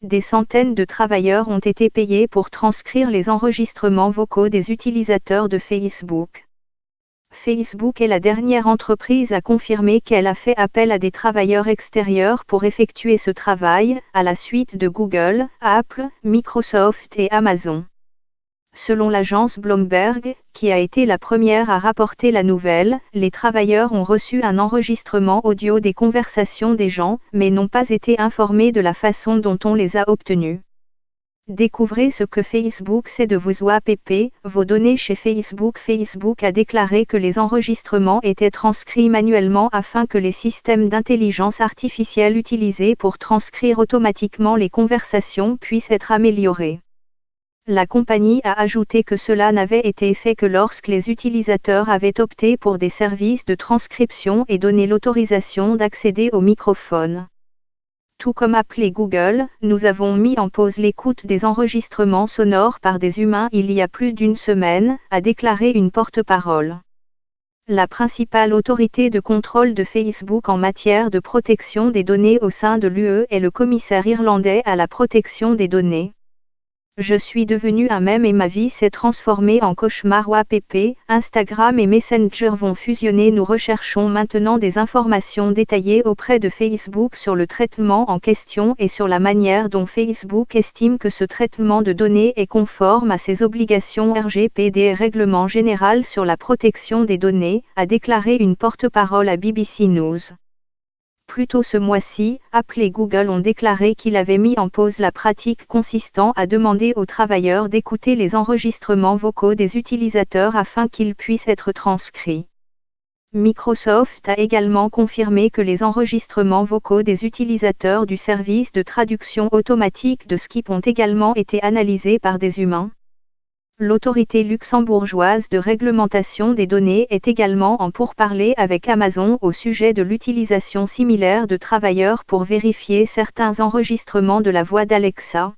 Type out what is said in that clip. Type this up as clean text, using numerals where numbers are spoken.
des centaines de travailleurs ont été payés pour transcrire les enregistrements vocaux des utilisateurs de Facebook. Facebook est la dernière entreprise à confirmer qu'elle a fait appel à des travailleurs extérieurs pour effectuer ce travail, à la suite de Google, Apple, Microsoft et Amazon. Selon l'agence Bloomberg, qui a été la première à rapporter la nouvelle, les travailleurs ont reçu un enregistrement audio des conversations des gens, mais n'ont pas été informés de la façon dont on les a obtenus. Découvrez ce que Facebook sait de vos OAPP, vos données chez Facebook. Facebook a déclaré que les enregistrements étaient transcrits manuellement afin que les systèmes d'intelligence artificielle utilisés pour transcrire automatiquement les conversations puissent être améliorés. La compagnie a ajouté que cela n'avait été fait que lorsque les utilisateurs avaient opté pour des services de transcription et donné l'autorisation d'accéder au microphone. Tout comme Apple et Google, nous avons mis en pause l'écoute des enregistrements sonores par des humains il y a plus d'une semaine, a déclaré une porte-parole. La principale autorité de contrôle de Facebook en matière de protection des données au sein de l'UE est le commissaire irlandais à la protection des données. Je suis devenu un mème et ma vie s'est transformée en cauchemar. OAPP, Instagram et Messenger vont fusionner. Nous recherchons maintenant des informations détaillées auprès de Facebook sur le traitement en question et sur la manière dont Facebook estime que ce traitement de données est conforme à ses obligations RGPD, Règlement général sur la protection des données, a déclaré une porte-parole à BBC News. Plus tôt ce mois-ci, Apple et Google ont déclaré qu'ils avaient mis en pause la pratique consistant à demander aux travailleurs d'écouter les enregistrements vocaux des utilisateurs afin qu'ils puissent être transcrits. Microsoft a également confirmé que les enregistrements vocaux des utilisateurs du service de traduction automatique de Skip ont également été analysés par des humains. L'autorité luxembourgeoise de réglementation des données est également en pourparlers avec Amazon au sujet de l'utilisation similaire de travailleurs pour vérifier certains enregistrements de la voix d'Alexa.